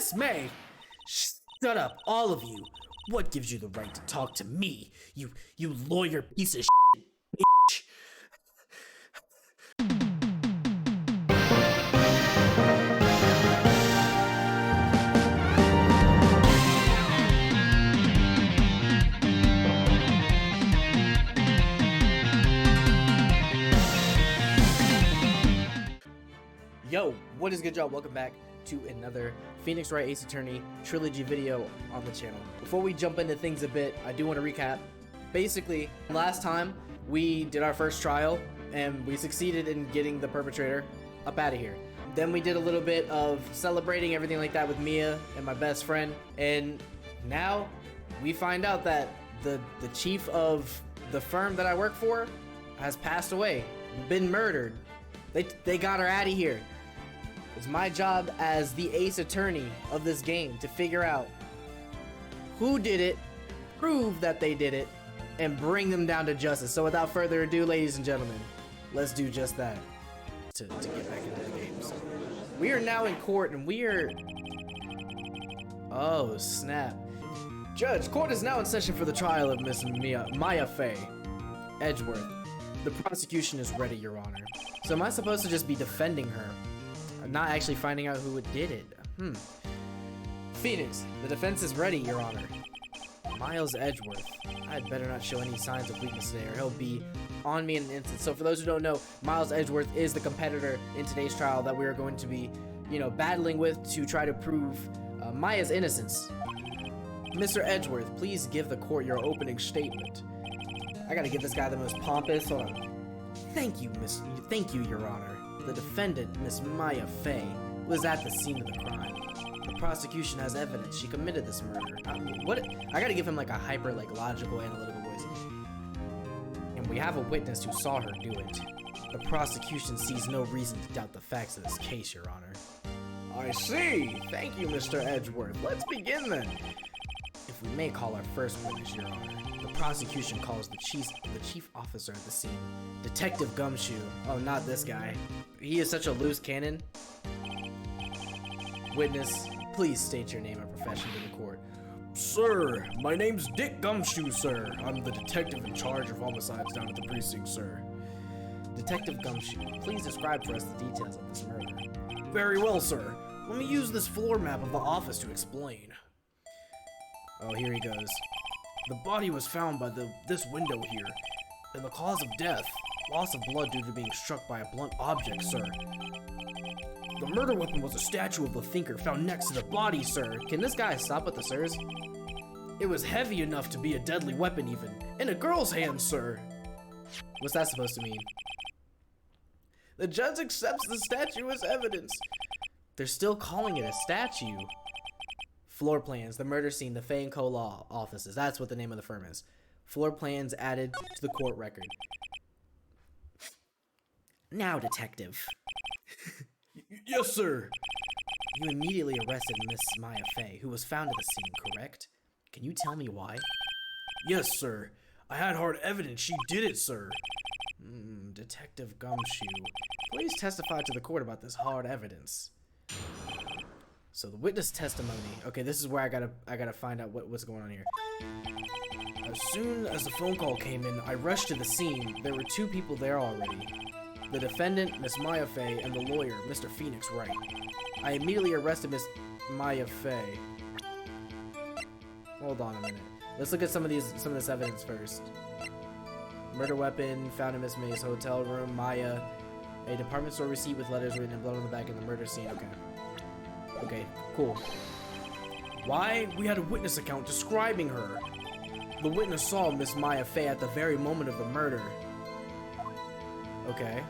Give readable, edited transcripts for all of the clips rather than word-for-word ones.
Miss May! Shut up, all of you. What gives you the right to talk to me? You lawyer piece of shit, bitch. Yo, what is good, y'all? Welcome back to another Phoenix Wright Ace Attorney trilogy video on the channel. Before we jump into things a bit, I do want to recap. Basically, last time we did our first trial and we succeeded in getting the perpetrator up out of here. Then we did a little bit of celebrating everything like that with Mia and my best friend, and now we find out that the chief of the firm that I work for has passed away, been murdered. They got her out of here. It's my job as the ace attorney of this game to figure out who did it, prove that they did it, and bring them down to justice. So without further ado, ladies and gentlemen, let's do just that to get back into the game. So we are now in court and we are... Oh, snap. Judge, court is now in session for the trial of Miss Maya Faye Edgeworth. The prosecution is ready, Your Honor. So am I supposed to just be defending her? I'm not actually finding out who did it. Phoenix, the defense is ready, Your Honor. Miles Edgeworth. I'd better not show any signs of weakness today or he'll be on me in an instant. So for those who don't know, Miles Edgeworth is the competitor in today's trial that we are going to be, battling with to try to prove Maya's innocence. Mr. Edgeworth, please give the court your opening statement. I gotta give this guy the most pompous. Hold on. Thank you, Your Honor. The defendant, Miss Maya Faye, was at the scene of the crime. The prosecution has evidence she committed this murder. I gotta give him like a hyper, logical, analytical voice. And we have a witness who saw her do it. The prosecution sees no reason to doubt the facts of this case, Your Honor. I see. Thank you, Mr. Edgeworth. Let's begin then. If we may call our first witness, Your Honor. The prosecution calls the chief officer at the scene, Detective Gumshoe. Oh, not this guy. He is such a loose cannon. Witness, please state your name and profession to the court. Sir, my name's Dick Gumshoe, sir. I'm the detective in charge of homicides down at the precinct, sir. Detective Gumshoe, please describe for us the details of this murder. Very well, sir. Let me use this floor map of the office to explain. Oh, here he goes. The body was found by this window here, and the cause of death, loss of blood due to being struck by a blunt object, sir. The murder weapon was a statue of the thinker found next to the body, sir. Can this guy stop with the sirs? It was heavy enough to be a deadly weapon even, in a girl's hand, sir. What's that supposed to mean? The judge accepts the statue as evidence. They're still calling it a statue. Floor plans, the murder scene, the Faye & Co. law offices. That's what the name of the firm is. Floor plans added to the court record. Now, detective. Yes, sir. You immediately arrested Miss Maya Faye, who was found at the scene, correct? Can you tell me why? Yes, sir. I had hard evidence she did it, sir. Detective Gumshoe, please testify to the court about this hard evidence. So the witness testimony. Okay, this is where I gotta find out what's going on here. As soon as the phone call came in, I rushed to the scene. There were two people there already. The defendant, Miss Maya Faye, and the lawyer, Mr. Phoenix Wright. I immediately arrested Miss Maya Faye. Hold on a minute. Let's look at some of this evidence first. Murder weapon found in Miss May's hotel room. Maya, a department store receipt with letters written in blood on the back in the murder scene. Okay, cool. Why? We had a witness account describing her. The witness saw Miss Maya Faye at the very moment of the murder. Okay.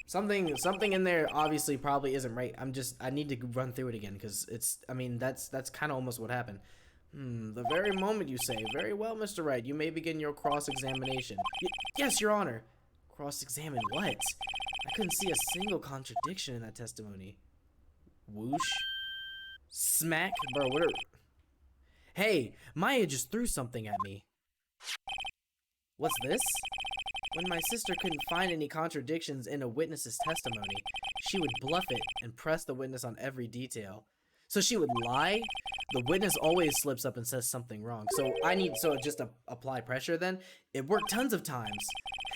Something in there obviously probably isn't right. I need to run through it again because that's kind of almost what happened. The very moment, you say. Very well, Mr. Wright. You may begin your cross-examination. Yes, Your Honor. Cross-examine what? I couldn't see a single contradiction in that testimony. Whoosh. Smack. Bro, what are... Hey, Maya just threw something at me. What's this? When my sister couldn't find any contradictions in a witness's testimony, she would bluff it and press the witness on every detail. So she would lie? The witness always slips up and says something wrong. So just apply pressure then? It worked tons of times.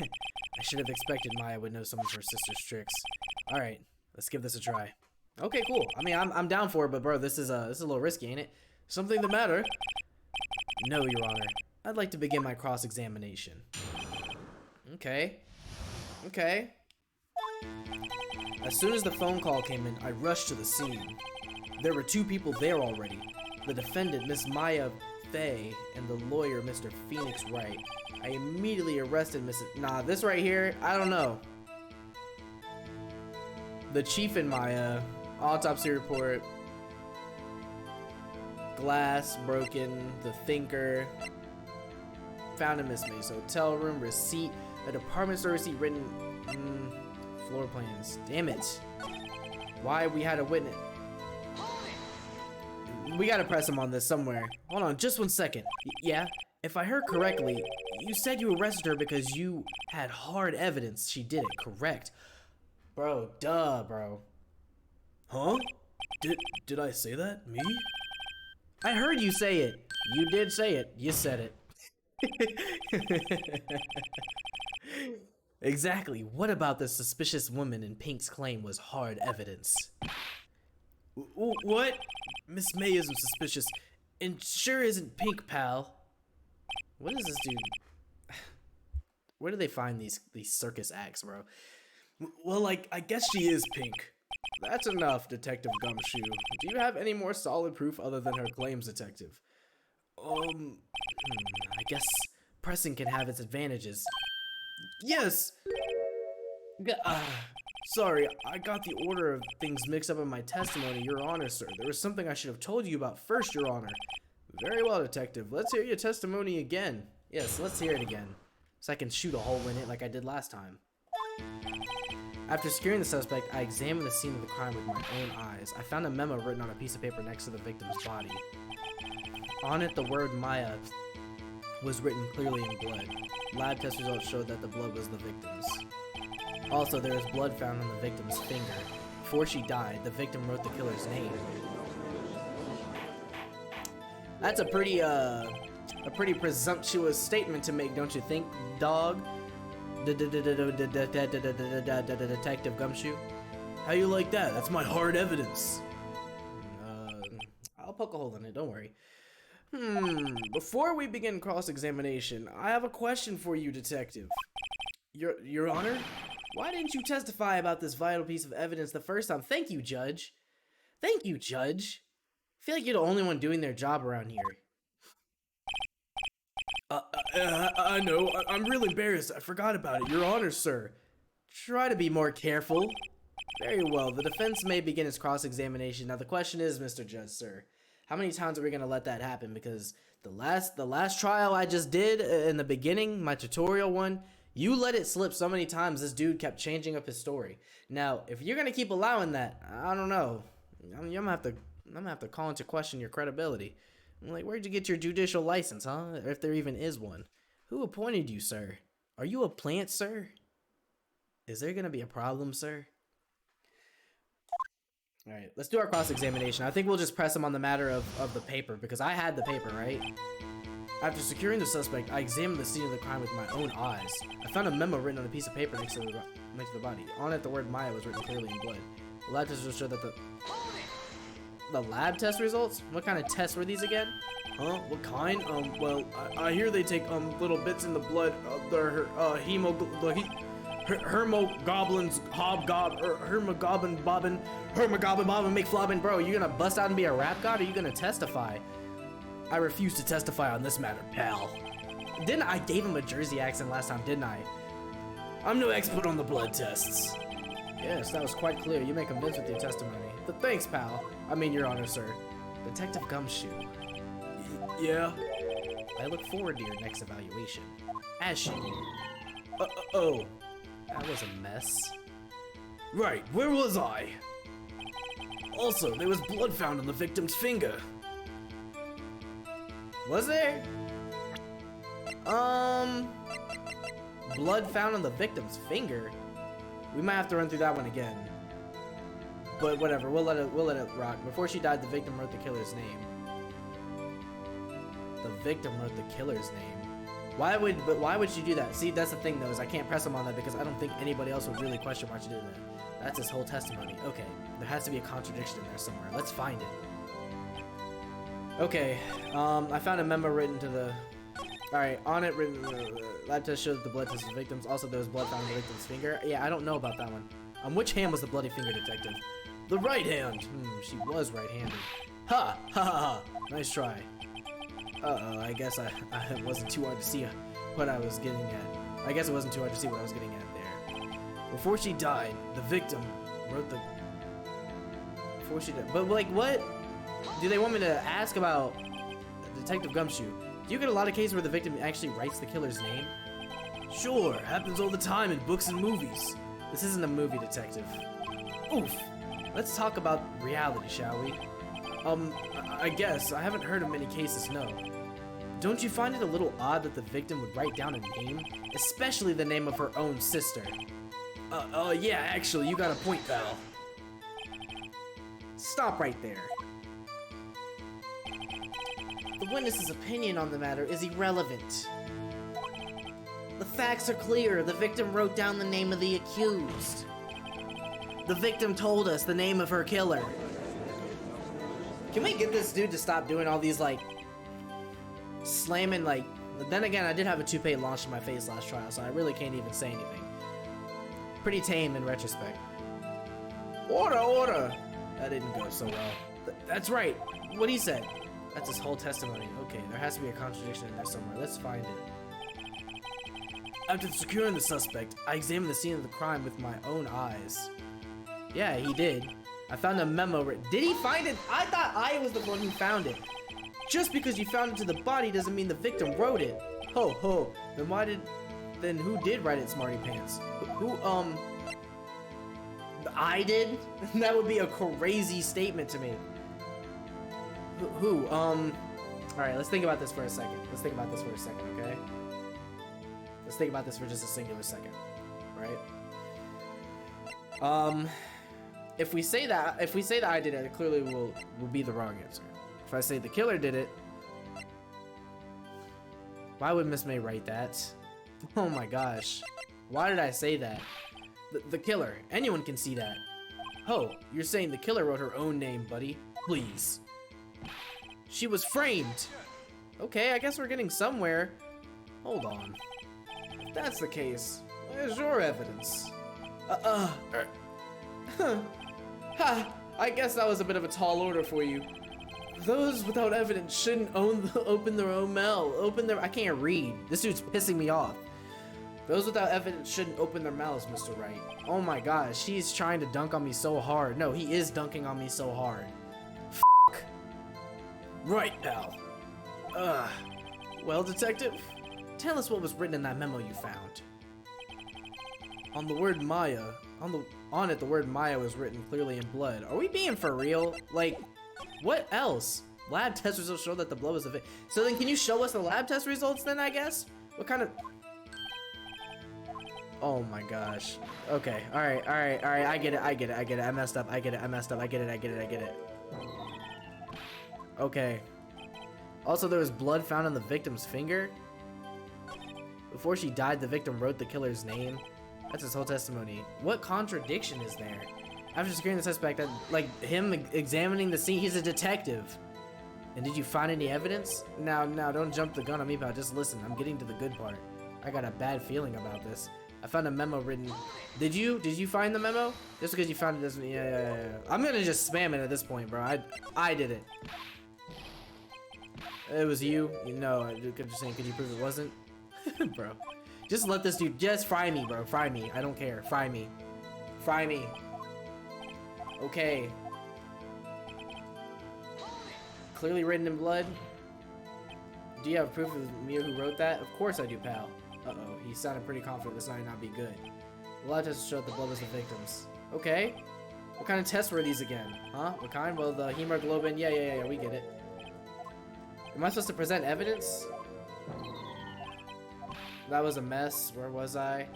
I should have expected Maya would know some of her sister's tricks. Alright, let's give this a try. Okay, cool. I mean, I'm down for it, but bro, this is a little risky, ain't it? Something the matter? No, Your Honor. I'd like to begin my cross-examination. Okay. Okay. As soon as the phone call came in, I rushed to the scene. There were 2 people there already. The defendant, Miss Maya Fay, and the lawyer, Mr. Phoenix Wright. I immediately arrested Mrs. Nah, this right here, I don't know. The chief and Maya, autopsy report, glass broken, the thinker, found in Miss May's hotel room, receipt, a department store receipt written, floor plans. Damn it. Why we had a witness? We gotta press him on this somewhere. Hold on, just 1 second. Yeah? If I heard correctly, you said you arrested her because you had hard evidence she did it, correct? Bro, duh, bro. Huh? Did I say that? Me? I heard you say it. You did say it. You said it. Exactly. What about the suspicious woman in Pink's claim was hard evidence? What? Miss May isn't suspicious, and sure isn't Pink, pal. What is this dude? Where do they find these circus acts, bro? Well, like, I guess she is Pink. That's enough, Detective Gumshoe. Do you have any more solid proof other than her claims, Detective? I guess pressing can have its advantages. Yes! Sorry, I got the order of things mixed up in my testimony, Your Honor, sir. There was something I should have told you about first, Your Honor. Very well, Detective. Let's hear your testimony again. Yes, let's hear it again. So I can shoot a hole in it like I did last time. After securing the suspect, I examined the scene of the crime with my own eyes. I found a memo written on a piece of paper next to the victim's body. On it, the word Maya was written clearly in blood. Lab test results showed that the blood was the victim's. Also, there was blood found on the victim's finger. Before she died, the victim wrote the killer's name. That's a pretty presumptuous statement to make, don't you think, dog? Detective Gumshoe? How you like that? That's my hard evidence. I'll poke a hole in it, don't worry. Before we begin cross-examination, I have a question for you, Detective. Your Honor? Why didn't you testify about this vital piece of evidence the first time? Thank you, Judge. Thank you, Judge. I feel like you're the only one doing their job around here. I know. I'm really embarrassed. I forgot about it. Your Honor, sir. Try to be more careful. Very well. The defense may begin its cross-examination. Now, the question is, Mr. Judge, sir, how many times are we going to let that happen? Because the last trial I just did in the beginning, my tutorial one, you let it slip so many times, this dude kept changing up his story. Now, if you're going to keep allowing that, I don't know. I'm going to have to call into question your credibility. I'm like, where'd you get your judicial license, huh? If there even is one. Who appointed you, sir? Are you a plant, sir? Is there going to be a problem, sir? All right, let's do our cross-examination. I think we'll just press him on the matter of the paper, because I had the paper, right? After securing the suspect, I examined the scene of the crime with my own eyes. I found a memo written on a piece of paper next to the body. On it, the word Maya was written clearly in blood. The lab test results showed that the lab test results? What kind of tests were these again? Huh? What kind? Well, I hear they take little bits in the blood of their hermogoblins, hermogoblin bobbin, make flobbin. Bro, you gonna bust out and be a rap god, or you gonna testify? I refuse to testify on this matter, pal. Didn't I gave him a Jersey accent last time, didn't I? I'm no expert on the blood tests. Yes, that was quite clear. You may convince with your testimony. But thanks, pal. I mean, Your Honor, sir. Detective Gumshoe. Yeah? I look forward to your next evaluation. As should you. Oh. That was a mess. Right, where was I? Also, there was blood found on the victim's finger. Was there? Blood found on the victim's finger? We might have to run through that one again. but whatever. We'll let it rock. Before she died, the victim wrote the killer's name. The victim wrote the killer's name. Why would she do that? See, that's the thing though, is I can't press him on that because I don't think anybody else would really question why she did that. That's his whole testimony. Okay, there has to be a contradiction in there somewhere. Let's find it. Okay, I found a memo written to the... Alright, on it written, lab test showed that the blood test of victims. Also, there was blood found on the victim's finger. Yeah, I don't know about that one. Which hand was the bloody finger, detective? The right hand! She was right-handed. Ha! Ha ha ha! Nice try. Uh-oh, I guess it wasn't too hard to see what I was getting at. I guess it wasn't too hard to see what I was getting at there. Before she died, the victim wrote the... Before she died... But, like, what? Do they want me to ask about Detective Gumshoe? Do you get a lot of cases where the victim actually writes the killer's name? Sure, happens all the time in books and movies. This isn't a movie, detective. Oof. Let's talk about reality, shall we? I guess. I haven't heard of many cases, no. Don't you find it a little odd that the victim would write down a name? Especially the name of her own sister. Yeah, actually, you got a point, pal. Stop right there. The witness's opinion on the matter is irrelevant. The facts are clear. The victim wrote down the name of the accused. The victim told us the name of her killer. Can we get this dude to stop doing all these, like, slamming, like... Then again, I did have a toupee launched in my face last trial, so I really can't even say anything. Pretty tame in retrospect. Order, order! That didn't go so well. That's right. What he said. That's his whole testimony. Okay, there has to be a contradiction in there somewhere. Let's find it. After securing the suspect, I examined the scene of the crime with my own eyes. Yeah, he did. I found a memo written. Did he find it? I thought I was the one who found it. Just because you found it to the body doesn't mean the victim wrote it. Ho ho. Then who did write it, smarty pants? I did? That would be a crazy statement to me. Alright, let's think about this for a second. Okay? Let's think about this for just a singular second. Right? If we say that I did it, it clearly will be the wrong answer. If I say the killer did it, why would Miss May write that? Oh my gosh. Why did I say that? The killer. Anyone can see that. Oh, you're saying the killer wrote her own name, buddy? Please. She was framed. Okay, I guess we're getting somewhere. Hold on. If that's the case, where's your evidence? I guess that was a bit of a tall order for you. Those without evidence shouldn't open their own mouth. I can't read. This dude's pissing me off. Those without evidence shouldn't open their mouths, Mr. Wright. Oh my gosh, he's trying to dunk on me so hard. No, he is dunking on me so hard. F***. Right, pal. Well, detective, tell us what was written in that memo you found. On the word Maya, on it the word Maya was written clearly in blood. Are we being for real? Like, what else? Lab test results show that the blood was a victim. So then can you show us the lab test results then, I guess? What kind of... Oh my gosh. Okay, alright, I get it, I messed up, I get it. Okay. Also, there was blood found on the victim's finger. Before she died, the victim wrote the killer's name. That's his whole testimony. What contradiction is there? After securing the suspect, like him examining the scene, he's a detective. And did you find any evidence? Now, don't jump the gun on me, pal. Just listen. I'm getting to the good part. I got a bad feeling about this. I found a memo written. Did you find the memo? Just because you found it doesn't. Yeah. I'm gonna just spam it at this point, bro. I did it. It was you. No, I could just saying. Could you prove it wasn't? Bro, just let this dude. Just fry me, bro. Fry me. I don't care. Fry me. Fry me. Okay. Clearly written in blood. Do you have proof of me who wrote that? Of course I do, pal. Uh-oh, he sounded pretty confident this might not be good. The lab test showed the blood was the victim's. Okay. What kind of tests were these again? Huh? What kind? Well, the hemoglobin. Yeah, we get it. Am I supposed to present evidence? That was a mess. Where was I?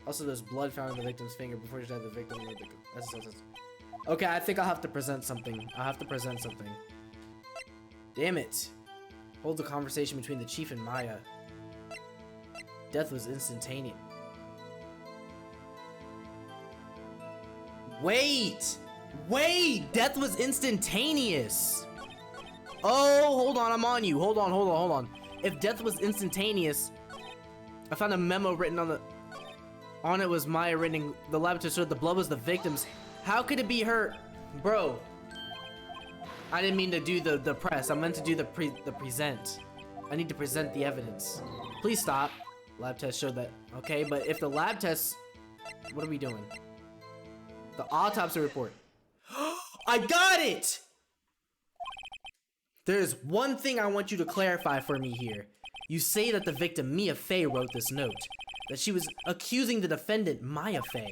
Also, there's blood found on the victim's finger before she died. The victim. That's. Okay, I think I'll have to present something. Damn it. Hold the conversation between the chief and Maya. Death was instantaneous. Wait! Death was instantaneous! Oh, hold on, I'm on you. Hold on. If death was instantaneous, I found a memo written on it was Maya written. The lab test showed the blood was the victim's. How could it be her? Bro, I didn't mean to do the press. I meant to do the present. I need to present the evidence. Please stop. Lab test showed that. Okay, but if the lab test, what are we doing? The autopsy report. I got it! There's one thing I want you to clarify for me here. You say that the victim, Mia Fey, wrote this note. That she was accusing the defendant, Maya Fey.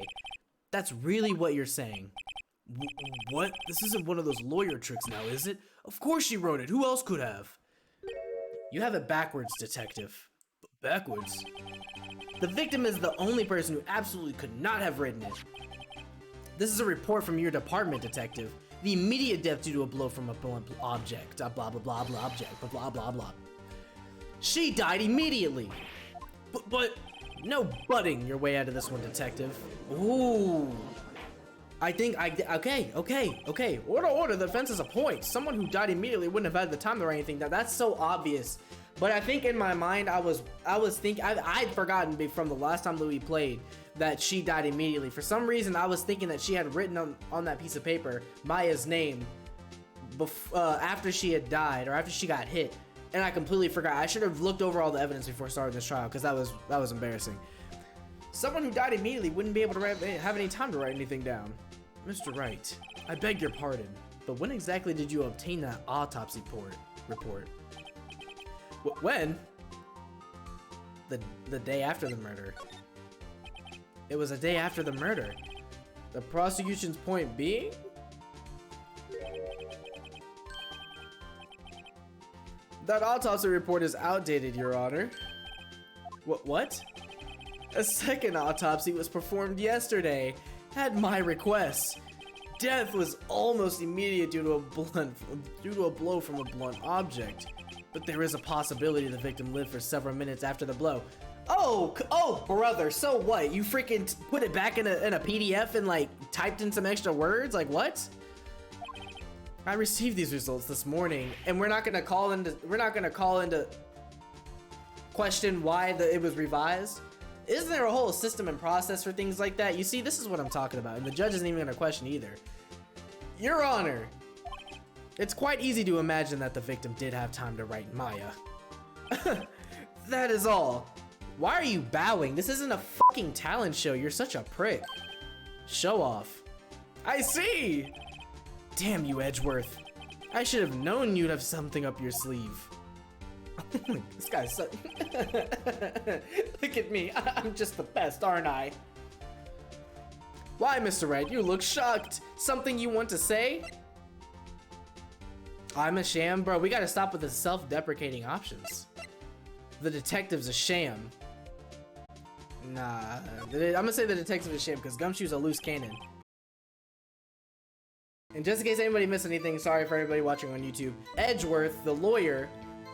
That's really what you're saying. What? This isn't one of those lawyer tricks now, is it? Of course she wrote it. Who else could have? You have it backwards, detective. Backwards? The victim is the only person who absolutely could not have written it. This is a report from your department, detective. The immediate death due to a blow from a blunt object. Blah, blah, blah, blah, object. Blah, blah, blah. She died immediately. But, no butting your way out of this one, detective. Ooh. Okay. Order, the defense is a point. Someone who died immediately wouldn't have had the time to write anything down. That's so obvious. But I think in my mind, I'd forgotten from the last time Louis played that she died immediately. For some reason, I was thinking that she had written on that piece of paper Maya's name after she had died or after she got hit. And I completely forgot. I should have looked over all the evidence before starting this trial because that was embarrassing. Someone who died immediately wouldn't be able to have any time to write anything down. Mr. Wright, I beg your pardon, but when exactly did you obtain that autopsy report? When? The day after the murder. It was a day after the murder. The prosecution's point being? That autopsy report is outdated, Your Honor. What? A second autopsy was performed yesterday, at my request. Death was almost immediate due to a blow from a blunt object, but there is a possibility the victim lived for several minutes after the blow. Oh, brother, so what? You freaking put it back in a PDF and like typed in some extra words? Like what? I received these results this morning, and we're not gonna call into question why it was revised. Isn't there a whole system and process for things like that? You see, this is what I'm talking about, and the judge isn't even gonna question either. Your Honor, it's quite easy to imagine that the victim did have time to write Maya. That is all. Why are you bowing? This isn't a fucking talent show. You're such a prick. Show off. I see. Damn you, Edgeworth. I should have known you'd have something up your sleeve. This guy's so... Look at me. I'm just the best, aren't I? Why, Mr. Wright? You look shocked. Something you want to say? I'm a sham? Bro, we gotta stop with the self-deprecating options. The detective's a sham. Nah. I'm gonna say the detective's a sham because Gumshoe's a loose cannon. And just in case anybody missed anything, sorry for everybody watching on YouTube. Edgeworth, the lawyer,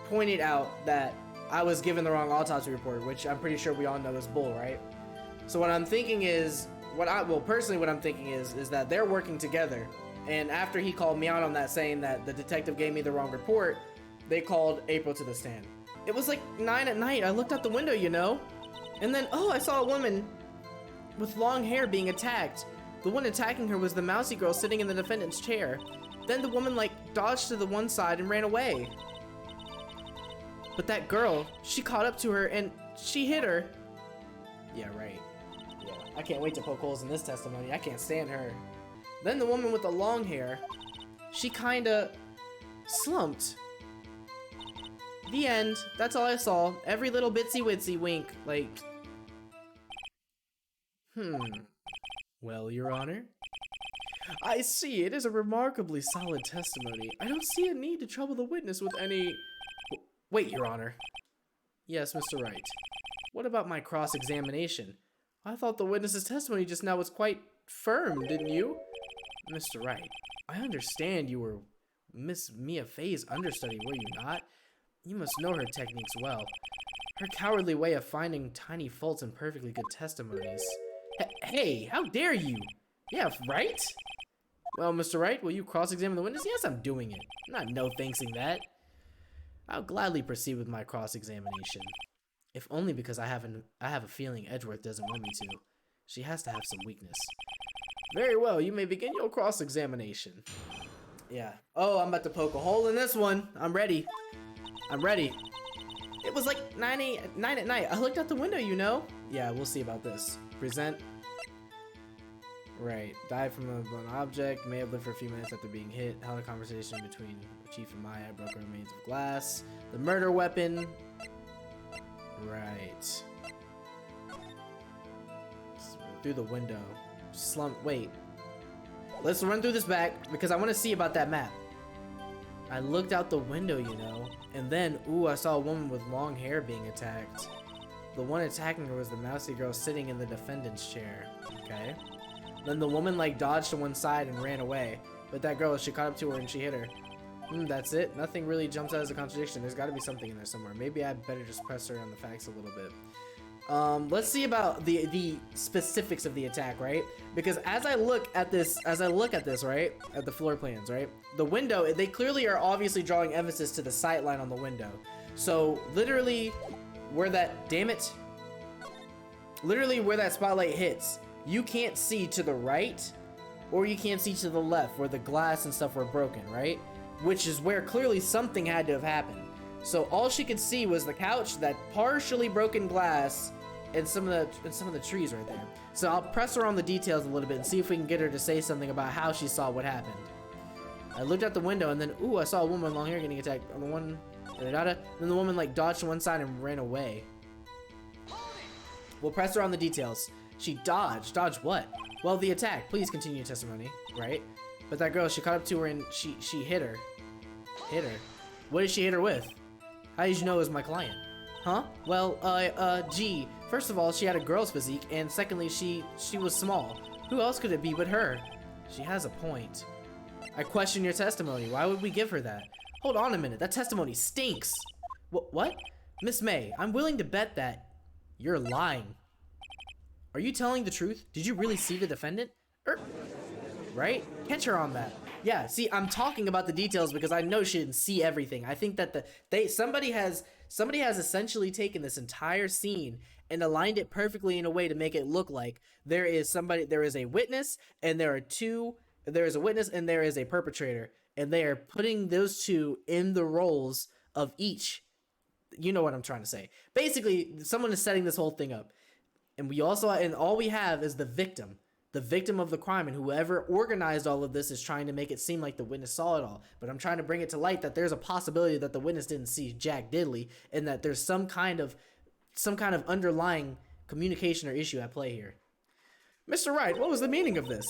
pointed out that I was given the wrong autopsy report, which I'm pretty sure we all know is bull, right? So what I'm thinking is, personally what I'm thinking is that they're working together. And after he called me out on that, saying that the detective gave me the wrong report, they called April to the stand. It was like 9 at night. I looked out the window, you know? And then, I saw a woman with long hair being attacked. The one attacking her was the mousy girl sitting in the defendant's chair. Then the woman, dodged to the one side and ran away. But that girl, she caught up to her and she hit her. Yeah, right. Yeah, I can't wait to poke holes in this testimony. I can't stand her. Then the woman with the long hair, she kinda slumped. The end. That's all I saw. Every little bitsy witsy wink, Well, Your Honor. I see. It is a remarkably solid testimony. I don't see a need to trouble the witness with any... Wait, Your Honor. Yes, Mr. Wright. What about my cross-examination? I thought the witness's testimony just now was quite firm, didn't you? Mr. Wright, I understand you were Miss Mia Fey's understudy, were you not? You must know her techniques well. Her cowardly way of finding tiny faults in perfectly good testimonies. Hey, how dare you? Yeah, right? Well, Mr. Wright, will you cross-examine the witness? Yes, I'm doing it. I'm not no-thanksing that. I'll gladly proceed with my cross-examination. If only because I have a feeling Edgeworth doesn't want me to. She has to have some weakness. Very well, you may begin your cross-examination. Yeah. Oh, I'm about to poke a hole in this one. I'm ready. I'm ready. It was like 9 at night. I looked out the window, you know? Yeah, we'll see about this. Present. Right. Died from an object. May have lived for a few minutes after being hit. Held a conversation between Chief and Maya. Broke remains of glass. The murder weapon. Right. Through the window. Wait. Let's run through this back because I want to see about that map. I looked out the window, you know, and then, ooh, I saw a woman with long hair being attacked. The one attacking her was the mousy girl sitting in the defendant's chair. Okay. Then the woman, like, dodged to one side and ran away. But that girl, she caught up to her and she hit her. That's it. Nothing really jumps out as a contradiction. There's got to be something in there somewhere. Maybe I better just press her on the facts a little bit. Let's see about the specifics of the attack, right? Because as I look at this, right, at the floor plans, right, the window, they clearly are obviously drawing emphasis to the sight line on the window. So literally where that, damn it, literally where that spotlight hits, you can't see to the right or you can't see to the left where the glass and stuff were broken, right? Which is where clearly something had to have happened. So all she could see was the couch, that partially broken glass, and some of the trees right there. So I'll press her on the details a little bit and see if we can get her to say something about how she saw what happened. I looked out the window and then, ooh, I saw a woman with long hair getting attacked. On the one, then the woman like dodged to one side and ran away. We'll press her on the details. She dodged. Dodged what? Well, the attack. Please continue your testimony, right? But that girl, she caught up to her and she hit her. Hit her. What did she hit her with? How did you know it was my client? Huh? Well, gee, first of all, she had a girl's physique, and secondly, she was small. Who else could it be but her? She has a point. I question your testimony. Why would we give her that? Hold on a minute, that testimony stinks. What? Miss May, I'm willing to bet that you're lying. Are you telling the truth? Did you really see the defendant? Right? Catch her on that. Yeah, see, I'm talking about the details because I know she didn't see everything. I think that somebody has essentially taken this entire scene and aligned it perfectly in a way to make it look like there is a witness and there is a witness and there is a perpetrator, and they are putting those two in the roles of each. You know what I'm trying to say. Basically, someone is setting this whole thing up. And all we have is the victim of the crime, and whoever organized all of this is trying to make it seem like the witness saw it all. But I'm trying to bring it to light that there's a possibility that the witness didn't see Jack Diddley, and that there's some kind of underlying communication or issue at play here. Mr. Wright, what was the meaning of this?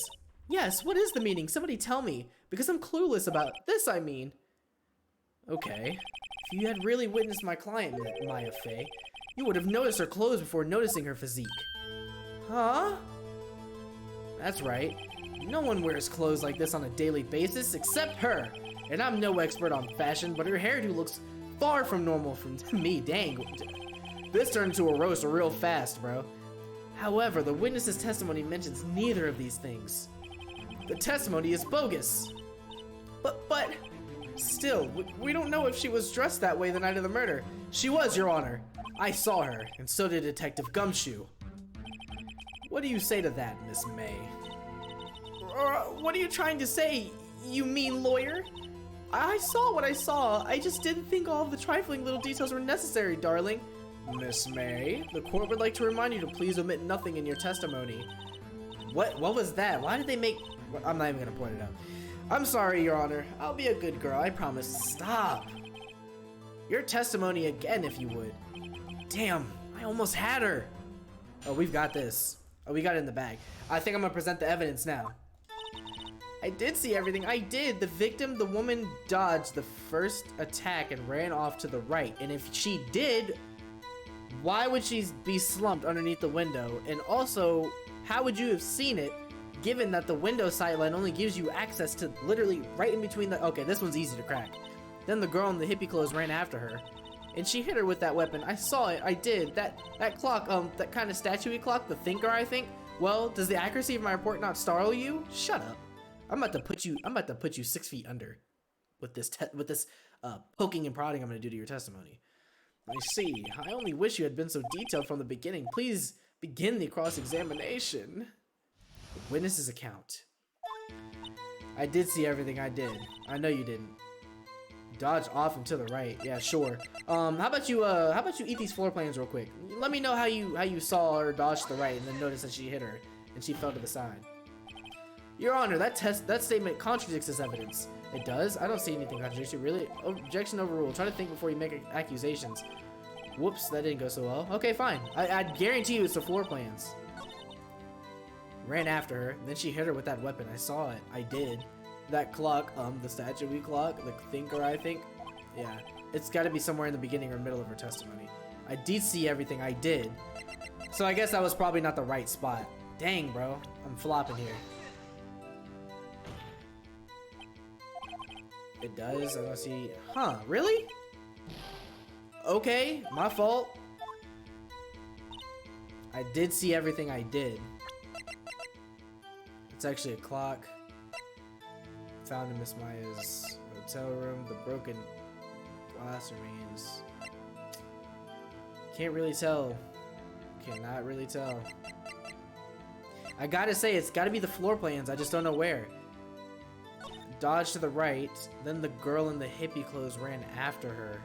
Yes, what is the meaning? Somebody tell me, because I'm clueless about this, I mean. Okay. If you had really witnessed my client, Maya Fey, you would have noticed her clothes before noticing her physique. Huh? That's right. No one wears clothes like this on a daily basis except her. And I'm no expert on fashion, but her hairdo looks far from normal from me. Dang. This turned into a roast real fast, bro. However, the witness's testimony mentions neither of these things. The testimony is bogus. But still, we don't know if she was dressed that way the night of the murder. She was, Your Honor. I saw her, and so did Detective Gumshoe. What do you say to that, Miss May? What are you trying to say, you mean lawyer? I saw what I saw. I just didn't think all of the trifling little details were necessary, darling. Miss May, the court would like to remind you to please omit nothing in your testimony. What was that? Why did they make... I'm not even gonna point it out. I'm sorry, Your Honor. I'll be a good girl, I promise. Stop. Your testimony again, if you would. Damn, I almost had her. Oh, we've got this. Oh, we got it in the bag. I think I'm gonna present the evidence now. I did see everything. I did. The victim, the woman, dodged the first attack and ran off to the right. And if she did Why would she be slumped underneath the window? And also, how would you have seen it, given that the window sightline only gives you access to literally right in between the... Okay, this one's easy to crack. Then the girl in the hippie clothes ran after her, and she hit her with that weapon. I saw it. I did. That clock, that kind of statue-y clock, the thinker, I think. Well, does the accuracy of my report not startle you? Shut up. I'm about to put you 6 feet under with this poking and prodding I'm going to do to your testimony. I see. I only wish you had been so detailed from the beginning. Please begin the cross-examination. Witness's account. I did see everything. I did. I know you didn't. Dodge off and to the right. Yeah, sure. How about you eat these floor plans real quick? Let me know how you saw her dodge to the right and then notice that she hit her and she fell to the side. Your Honor, that statement contradicts this evidence. It does? I don't see anything contradictory. Really? Objection overruled. Try to think before you make accusations. Whoops, that didn't go so well. Okay, fine. I guarantee you it's the floor plans. Ran after her, then she hit her with that weapon. I saw it. I did. That clock, the statue-y clock, the thinker, I think. Yeah, it's got to be somewhere in the beginning or middle of her testimony. I did see everything. I did. So I guess that was probably not the right spot. Dang, bro. I'm flopping here. It does. I don't see. Huh? Really? Okay, my fault. I did see everything. I did. It's actually a clock. Found in Miss Maya's hotel room. The broken glass remains. Can't really tell. Cannot really tell. I gotta say, it's gotta be the floor plans. I just don't know where. Dodge to the right. Then the girl in the hippie clothes ran after her.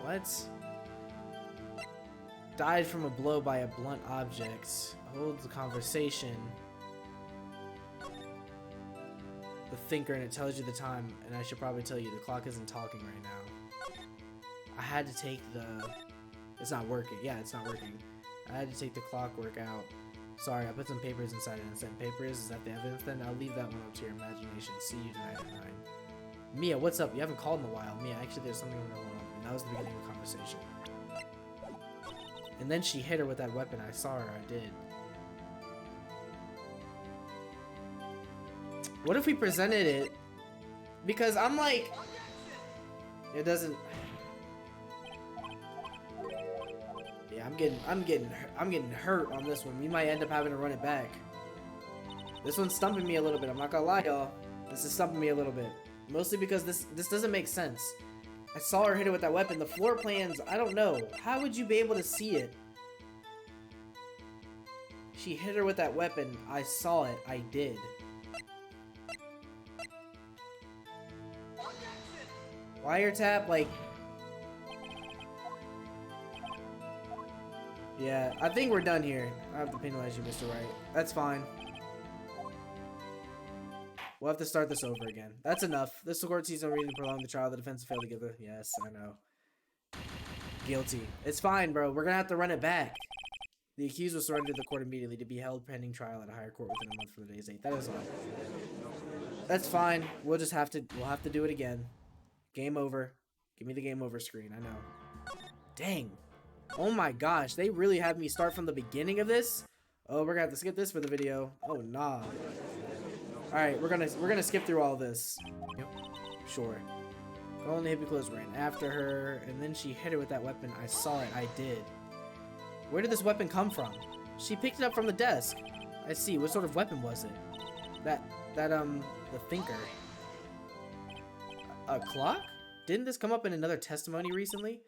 What? Died from a blow by a blunt object. Hold the conversation. The thinker, and it tells you the time, and I should probably tell you the clock isn't talking right now. I had to take the... It's not working. Yeah, it's not working. I had to take the clockwork out. Sorry, I put some papers inside it and sent papers. Is that the evidence then? I'll leave that one up to your imagination. See you tonight at 9. Mia, what's up? You haven't called in a while. Mia, actually there's something going on. And that was the beginning of the conversation. And then she hit her with that weapon. I saw her. I did. What if we presented it? Because I'm like... It doesn't... Yeah, I'm getting hurt on this one. We might end up having to run it back. This one's stumping me a little bit. I'm not gonna lie, y'all. This is stumping me a little bit. Mostly because this doesn't make sense. I saw her hit it with that weapon. The floor plans, I don't know. How would you be able to see it? She hit her with that weapon. I saw it. I did. Wiretap, like... Yeah, I think we're done here. I have to penalize you, Mr. Wright. That's fine. We'll have to start this over again. That's enough. This court sees no reason to prolong the trial. The defense failed to give the... Yes, I know. Guilty. It's fine, bro. We're gonna have to run it back. The accused was surrendered to the court immediately to be held pending trial at a higher court within a month from today's date. That is all. That's fine. We'll have to do it again. Game over. Give me the game over screen. I know. Dang. Oh my gosh. They really have me start from the beginning of this? Oh, we're gonna have to skip this for the video. Oh, nah. Alright, we're gonna skip through all this. Yep. Sure. Girl in the hippie clothes ran after her, and then she hit her with that weapon. I saw it. I did. Where did this weapon come from? She picked it up from the desk. I see. What sort of weapon was it? The thinker. A clock? Didn't this come up in another testimony recently?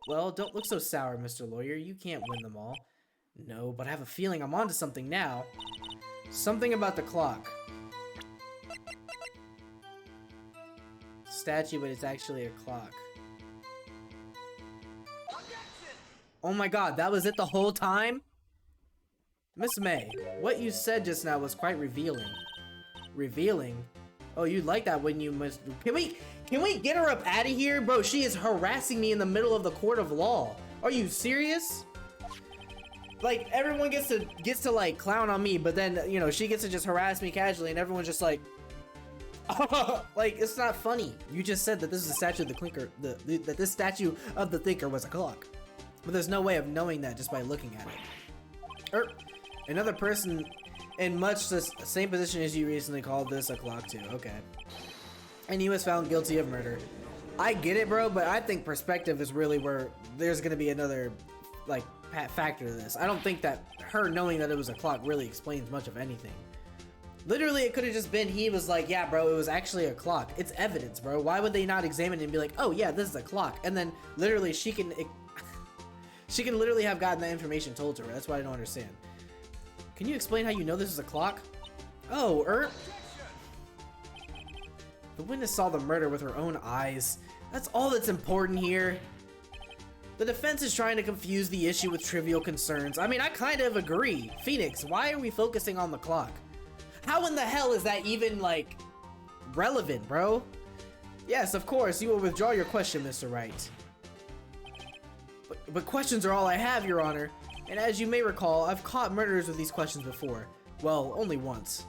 Well, don't look so sour, Mr. Lawyer. You can't win them all. No, but I have a feeling I'm onto something now. Something about the clock. Statue, but it's actually a clock. Oh my god, that was it the whole time? Miss May, what you said just now was quite revealing. Revealing? Oh, you like that when you must... Can we get her up out of here? Bro, she is harassing me in the middle of the court of law. Are you serious? Like, everyone gets to like clown on me, but then, you know, she gets to just harass me casually and everyone's just like... like, it's not funny. You just said that this is a statue of the clinker, that this statue of the thinker was a clock. But there's no way of knowing that just by looking at it. Another person in much the same position as you recently called this a clock too. Okay. And he was found guilty of murder. I get it, bro, but I think perspective is really where there's gonna be another, like, factor to this. I don't think that her knowing that it was a clock really explains much of anything. Literally, it could have just been he was like, yeah, bro, it was actually a clock. It's evidence, bro. Why would they not examine it and be like, oh, yeah, this is a clock? And then literally she can literally have gotten that information told to her. That's what I don't understand. Can you explain how you know this is a clock? Oh, the witness saw the murder with her own eyes. That's all that's important here. The defense is trying to confuse the issue with trivial concerns. I mean, I kind of agree. Phoenix, why are we focusing on the clock? How in the hell is that even, like, relevant, bro? Yes, of course, you will withdraw your question, Mr. Wright. But questions are all I have, Your Honor. And as you may recall, I've caught murderers with these questions before. Well, only once.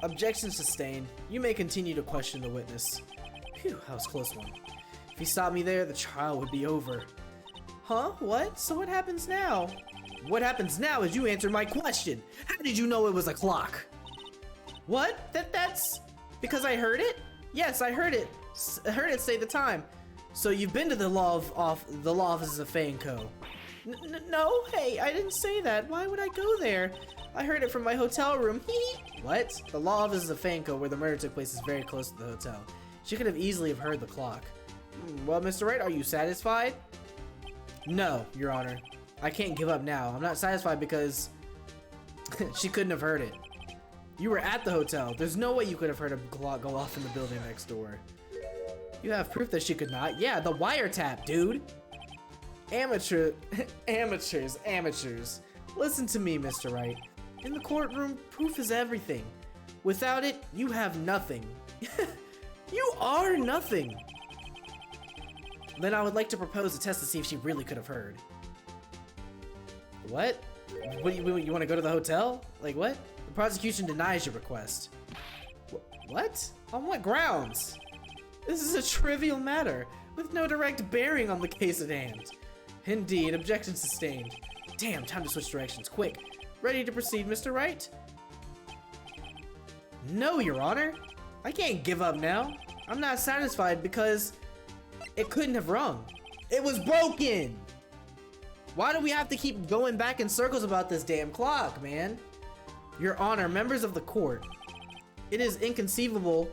Objection sustained. You may continue to question the witness. Phew, that was a close one. If you stopped me there, the trial would be over. Huh? What? So what happens now? What happens now is you answer my question. How did you know it was a clock? What? That's because I heard it? Yes, I heard it. I heard it say the time. So you've been to the law offices of Fanco. No, hey, I didn't say that. Why would I go there? I heard it from my hotel room. What? The law offices of Fanco, where the murder took place, is very close to the hotel. She could have easily have heard the clock. Well, Mr. Wright, are you satisfied? No, Your Honor. I can't give up now. I'm not satisfied because she couldn't have heard it. You were at the hotel. There's no way you could have heard a clock go off in the building next door. You have proof that she could not? Yeah, the wiretap, dude. Amateurs. Listen to me, Mr. Wright. In the courtroom, proof is everything. Without it, you have nothing. You are nothing. Then I would like to propose a test to see if she really could have heard. What? You want to go to the hotel? Like what? The prosecution denies your request. What? On what grounds? This is a trivial matter, with no direct bearing on the case at hand. Indeed, objection sustained. Damn, time to switch directions, quick. Ready to proceed, Mr. Wright? No, Your Honor. I can't give up now. I'm not satisfied because it couldn't have rung. It was broken! Why do we have to keep going back in circles about this damn clock, man? Your Honor, members of the court, it is inconceivable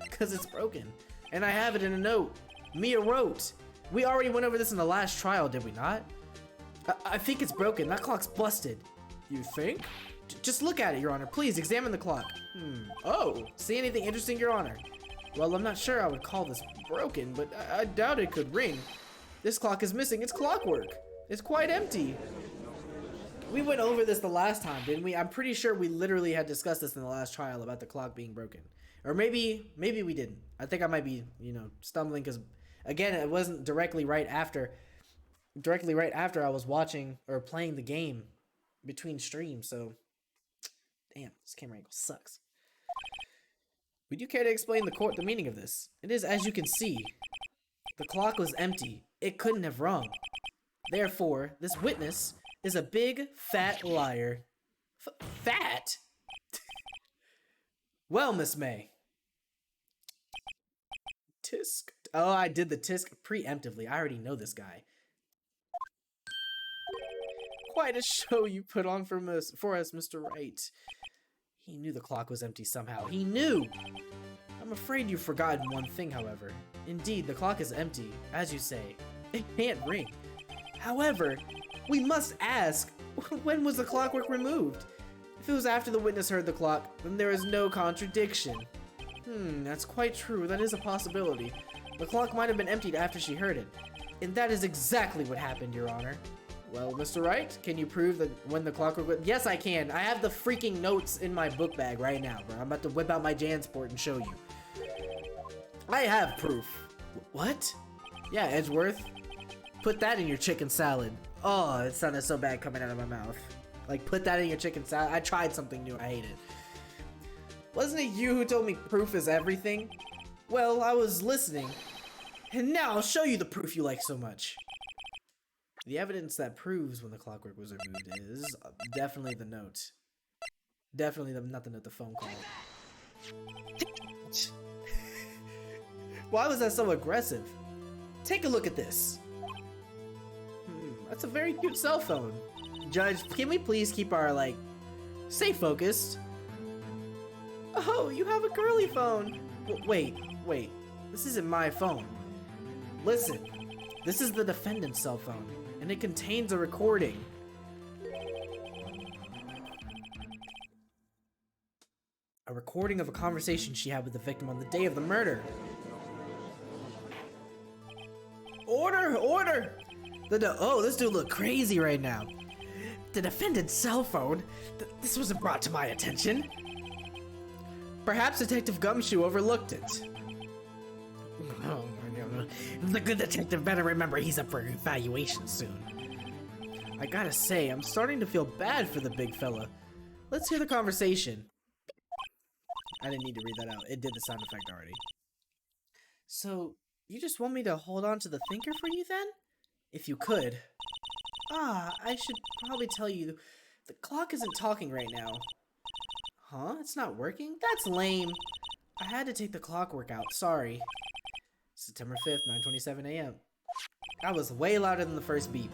because it's broken. And I have it in a note. Mia wrote. We already went over this in the last trial, did we not? I think it's broken. That clock's busted. You think? Just look at it, Your Honor. Please examine the clock. Oh, see anything interesting, Your Honor? Well, I'm not sure I would call this broken, but I doubt it could ring. This clock is missing its clockwork. It's quite empty. We went over this the last time, didn't we? I'm pretty sure we literally had discussed this in the last trial about the clock being broken. Or maybe we didn't. I think I might be, stumbling because, again, it wasn't directly right after I was watching or playing the game between streams, so damn, this camera angle sucks. Would you care to explain the meaning of this? It is as you can see. The clock was empty. It couldn't have rung. Therefore, this witness is a big, fat liar. Fat? Well, Miss May. Tisk. Oh, I did the tisk preemptively. I already know this guy. Quite a show you put on for us, Mr. Wright. He knew the clock was empty somehow. He knew! I'm afraid you've forgotten one thing, however. Indeed, the clock is empty, as you say. It can't ring. However, we must ask, when was the clockwork removed? If it was after the witness heard the clock, then there is no contradiction. That's quite true. That is a possibility. The clock might have been emptied after she heard it. And that is exactly what happened, Your Honor. Well, Mr. Wright, can you prove that when the clockwork went? Yes, I can. I have the freaking notes in my book bag right now, bro. I'm about to whip out my Jansport and show you. I have proof. What? Yeah, Edgeworth. Put that in your chicken salad. Oh, it sounded so bad coming out of my mouth. Like, put that in your chicken salad. I tried something new. I hate it. Wasn't it you who told me proof is everything? Well, I was listening. And now I'll show you the proof you like so much. The evidence that proves when the clockwork was removed is definitely the note. Definitely not the note, the phone call. Why was that so aggressive? Take a look at this. That's a very cute cell phone. Judge, can we please keep our, like, stay focused? Oh, you have a girly phone. Wait. This isn't my phone. Listen, this is the defendant's cell phone, and it contains a recording. A recording of a conversation she had with the victim on the day of the murder. Order! Oh, this dude look crazy right now. The defendant's cell phone? This wasn't brought to my attention. Perhaps Detective Gumshoe overlooked it. Oh, the good detective better remember he's up for evaluation soon. I gotta say, I'm starting to feel bad for the big fella. Let's hear the conversation. I didn't need to read that out. It did the sound effect already. So, you just want me to hold on to the thinker for you then? If you could. I should probably tell you, the clock isn't talking right now. Huh? It's not working? That's lame. I had to take the clockwork out, sorry. September 5th, 9:27 a.m. That was way louder than the first beep.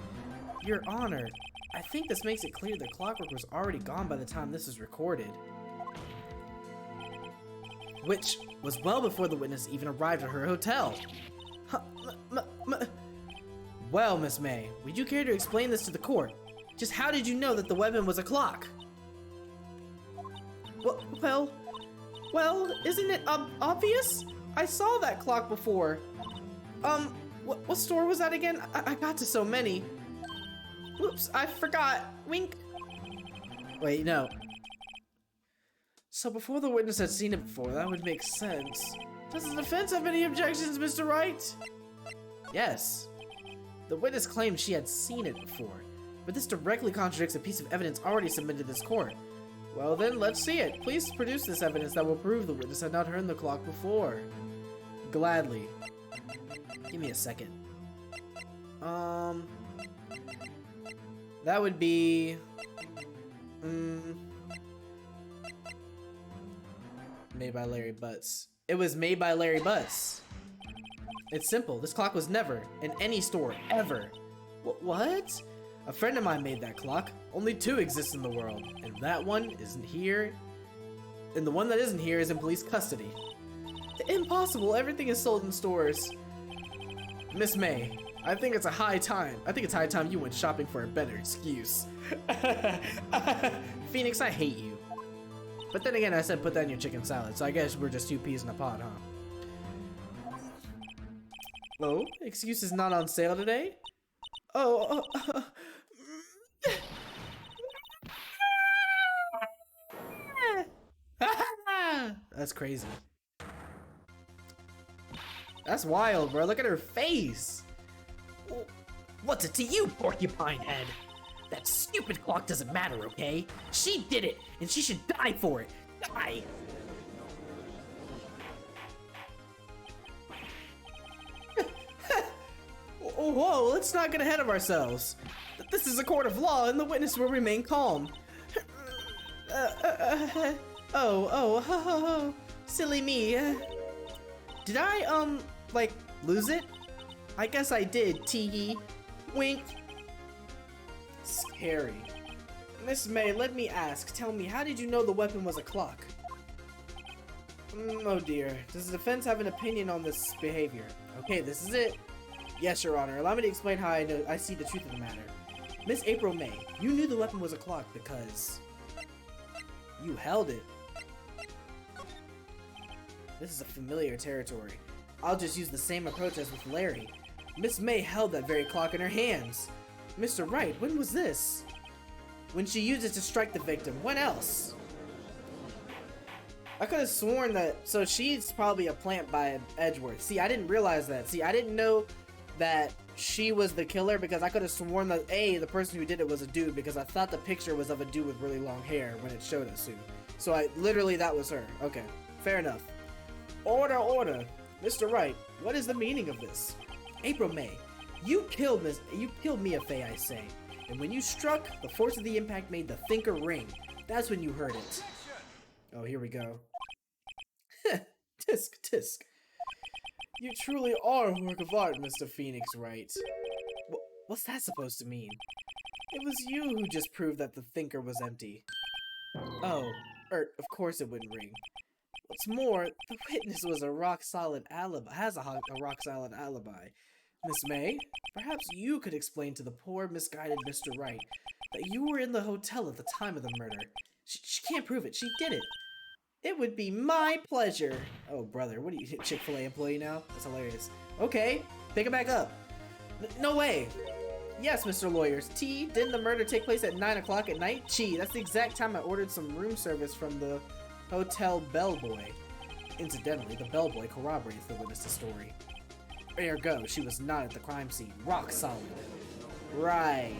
Your Honor, I think this makes it clear the clockwork was already gone by the time this is recorded. Which was well before the witness even arrived at her hotel. Well, Miss May, would you care to explain this to the court? Just how did you know that the weapon was a clock? Well, isn't it obvious? I saw that clock before. What store was that again? I got to so many. Whoops, I forgot. Wink. Wait, no. So before the witness had seen it before, that would make sense. Does the defense have any objections, Mr. Wright? Yes. The witness claimed she had seen it before, but this directly contradicts a piece of evidence already submitted to this court. Well then, let's see it. Please produce this evidence that will prove the witness had not heard the clock before. Gladly. Give me a second. That would be... made by Larry Butts. It was made by Larry Butts. It's simple. This clock was never in any store, ever. What? A friend of mine made that clock. Only two exist in the world, and that one isn't here. And the one that isn't here is in police custody. Impossible. Everything is sold in stores. Miss May, I think it's high time you went shopping for a better excuse. Phoenix, I hate you. But then again, I said put that in your chicken salad, so I guess we're just two peas in a pod, huh? Oh, excuse is not on sale today? That's crazy. That's wild, bro. Look at her face. What's it to you, porcupine head? That stupid clock doesn't matter, okay? She did it, and she should die for it. Die! Whoa, let's not get ahead of ourselves. This is a court of law, and the witness will remain calm. Silly me. Did I, like, lose it? I guess I did, Teehee. Wink. Scary. Miss May, let me ask. Tell me, how did you know the weapon was a clock? Oh dear. Does the defense have an opinion on this behavior? Okay, this is it. Yes, Your Honor. Allow me to explain how I see the truth of the matter. Miss April May, you knew the weapon was a clock because you held it. This is a familiar territory. I'll just use the same approach as with Larry. Miss May held that very clock in her hands. Mr. Wright, when was this? When she used it to strike the victim. When else? I could have sworn that... So she's probably a plant by Edgeworth. See, I didn't realize that. See, I didn't know that she was the killer because I could have sworn that the person who did it was a dude because I thought the picture was of a dude with really long hair when it showed us soon. So that was her. Okay, fair enough. Order. Mr. Wright, what is the meaning of this? April May, you killed Mia Fey, I say. And when you struck, the force of the impact made the thinker ring. That's when you heard it. Oh, here we go. Tisk, tisk. You truly are a work of art, Mr. Phoenix Wright. What's that supposed to mean? It was you who just proved that the thinker was empty. Oh, of course it wouldn't ring. What's more, the witness was a rock-solid alibi, has a rock-solid alibi. Miss May, perhaps you could explain to the poor, misguided Mr. Wright that you were in the hotel at the time of the murder. She can't prove it. She did it. It would be my pleasure. Oh, brother, what are you, Chick-fil-A employee now? That's hilarious. Okay, pick it back up. No way. Yes, Mr. Lawyers. T, didn't the murder take place at 9 o'clock at night? Gee, that's the exact time I ordered some room service from the hotel bellboy. Incidentally, the bellboy corroborates the witness's story. Ergo, she was not at the crime scene. Rock solid. Right.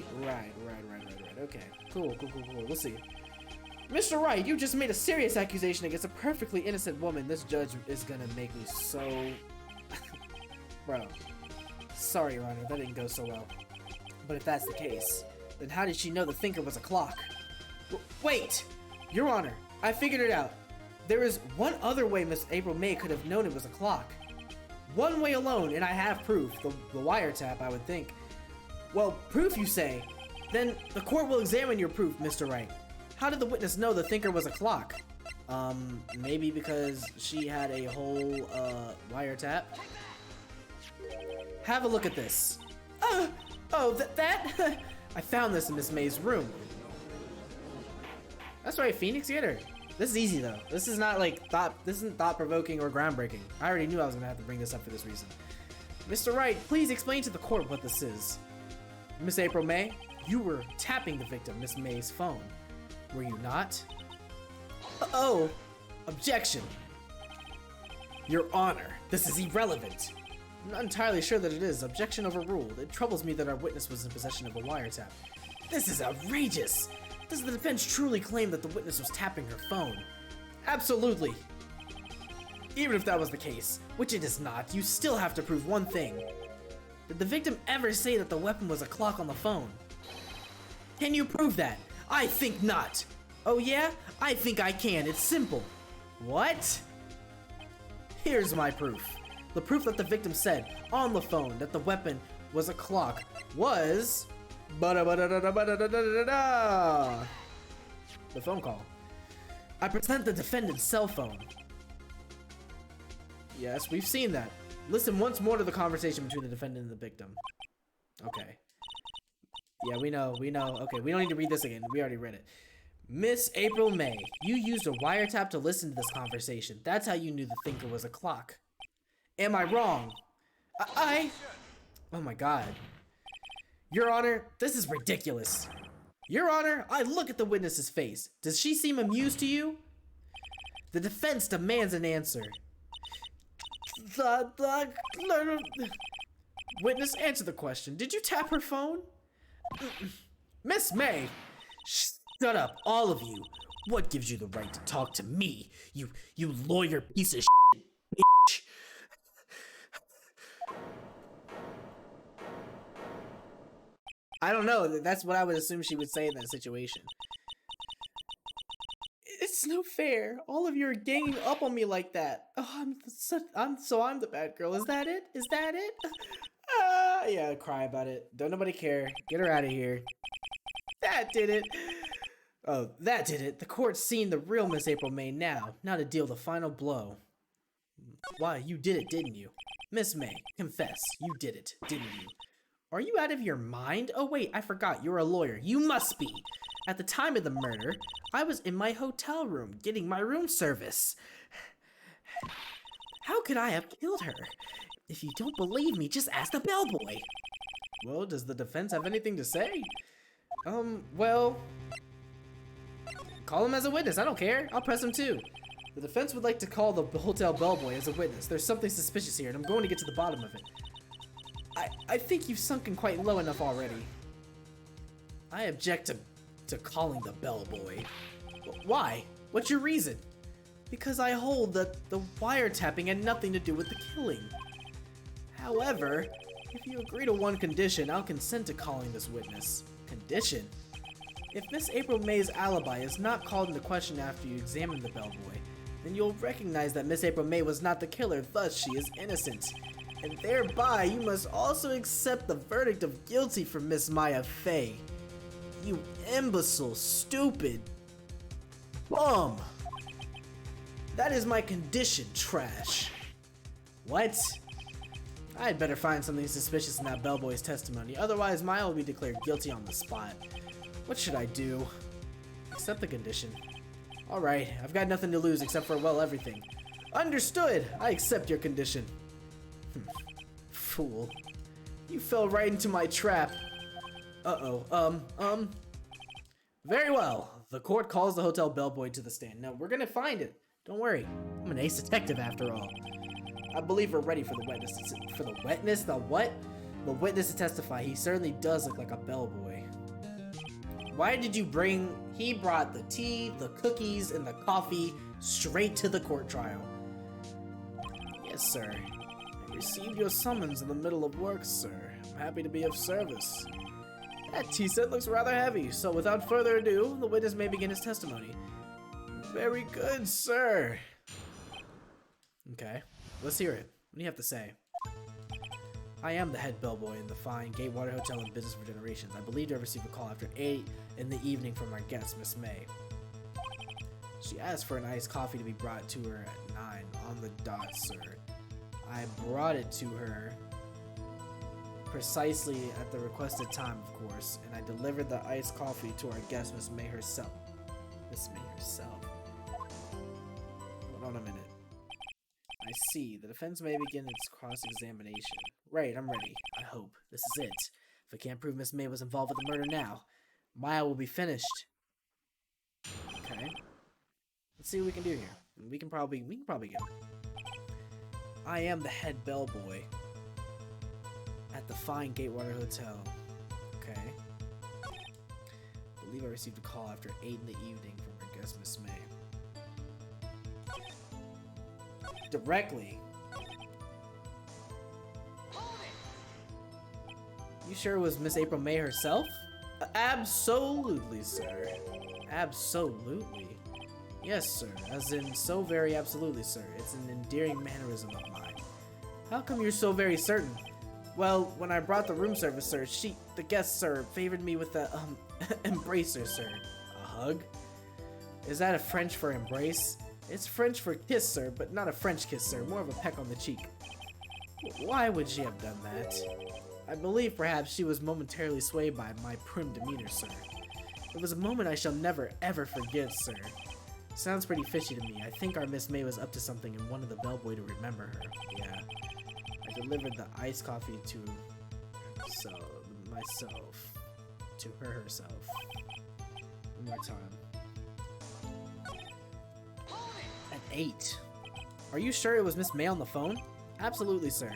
Okay, cool. We'll see. Mr. Wright, you just made a serious accusation against a perfectly innocent woman. This judge is gonna make me so... Bro. Sorry, Your Honor, that didn't go so well. But if that's the case, then how did she know the thinker was a clock? Wait! Your Honor, I figured it out. There is one other way Miss April May could have known it was a clock. One way alone, and I have proof. The wiretap, I would think. Well, proof, you say? Then the court will examine your proof, Mr. Wright. How did the witness know the thinker was a clock? Maybe because she had a whole, wiretap? Have a look at this. That? I found this in Miss May's room. That's right, Phoenix, get her. This is easy though. This is not like this isn't thought-provoking or groundbreaking. I already knew I was gonna have to bring this up for this reason. Mr. Wright, please explain to the court what this is. Miss April May, you were tapping the victim, Miss May's phone. Were you not? Oh, objection. Your Honor, this is irrelevant. I'm not entirely sure that it is. Objection overruled. It troubles me that our witness was in possession of a wiretap. This is outrageous. Does the defense truly claim that the witness was tapping her phone? Absolutely. Even if that was the case, which it is not, you still have to prove one thing. Did the victim ever say that the weapon was a clock on the phone? Can you prove that? I think not. Oh yeah? I think I can. It's simple. What? Here's my proof. The proof that the victim said on the phone that the weapon was a clock was... The phone call. I present the defendant's cell phone. Yes, we've seen that. Listen once more to the conversation between the defendant and the victim. Okay. Yeah, we know. Okay, we don't need to read this again. We already read it. Miss April May, you used a wiretap to listen to this conversation. That's how you knew the thinker was a clock. Am I wrong? Oh my god. Your Honor, this is ridiculous. Your Honor, I look at the witness's face. Does she seem amused to you? The defense demands an answer. Witness, answer the question. Did you tap her phone? Miss May! Shut up, all of you. What gives you the right to talk to me? You lawyer piece of shit, bitch. I don't know. That's what I would assume she would say in that situation. It's no fair. All of you are ganging up on me like that. Oh, I'm the bad girl. Is that it? Is that it? Yeah, cry about it. Don't nobody care. Get her out of here. That did it. Oh, that did it. The court's seen the real Miss April May now. Now to deal the final blow. Why, you did it, didn't you? Miss May, confess. You did it, didn't you? Are you out of your mind? Oh wait, I forgot. You're a lawyer. You must be. At the time of the murder, I was in my hotel room getting my room service. How could I have killed her? If you don't believe me, just ask the bellboy. Well, does the defense have anything to say? Well... Call him as a witness, I don't care. I'll press him too. The defense would like to call the hotel bellboy as a witness. There's something suspicious here, and I'm going to get to the bottom of it. I think you've sunken quite low enough already. I object to calling the bellboy. Why? What's your reason? because I hold that the wiretapping had nothing to do with the killing. However, if you agree to one condition, I'll consent to calling this witness. Condition? If Miss April May's alibi is not called into question after you examine the bellboy, then you'll recognize that Miss April May was not the killer, thus she is innocent. And thereby, you must also accept the verdict of guilty for Miss Maya Fey. You imbecile, stupid bum. That is my condition, trash. What? I'd better find something suspicious in that bellboy's testimony, otherwise Maya will be declared guilty on the spot. What should I do? Accept the condition. Alright, I've got nothing to lose except for, well, everything. Understood! I accept your condition. Fool. You fell right into my trap. Very well. The court calls the hotel bellboy to the stand. Now, we're gonna find it. Don't worry. I'm an ace detective after all. I believe we're ready for the witness. For the witness? The what? The witness to testify. He certainly does look like a bellboy. Why did you bring... He brought the tea, the cookies, and the coffee straight to the court trial. Yes, sir. I received your summons in the middle of work, sir. I'm happy to be of service. That tea set looks rather heavy, so without further ado, the witness may begin his testimony. Very good, sir. Okay, let's hear it. What do you have to say? I am the head bellboy in the fine Gatewater Hotel in business for generations. I believe I received a call after 8 in the evening from our guest, Miss May. She asked for an iced coffee to be brought to her at 9 on the dot, sir. I brought it to her precisely at the requested time, of course, and I delivered the iced coffee to our guest, Miss May herself. Miss May herself? Hold on a minute. I see. The defense may begin its cross-examination. Right, I'm ready. I hope. This is it. If I can't prove Miss May was involved with the murder now, Maya will be finished. Okay. Let's see what we can do here. We can probably get him. I am the head bellboy at the fine Gatewater Hotel. Okay. I believe I received a call after 8 in the evening from our guest, Miss May. Directly. You sure it was Miss April May herself? Absolutely, sir. Absolutely. Yes, sir. As in, so very absolutely, sir. It's an endearing mannerism of mine. How come you're so very certain? Well, when I brought the room service, sir, the guest, sir, favored me with a, embracer, sir. A hug? Is that a French for embrace? It's French for kiss, sir, but not a French kiss, sir. More of a peck on the cheek. Why would she have done that? I believe perhaps she was momentarily swayed by my prim demeanor, sir. It was a moment I shall never, ever forget, sir. Sounds pretty fishy to me. I think our Miss May was up to something and wanted the bellboy to remember her. Yeah. I delivered the iced coffee to myself. To her herself. One more time. At 8. Are you sure it was Miss May on the phone? Absolutely, sir.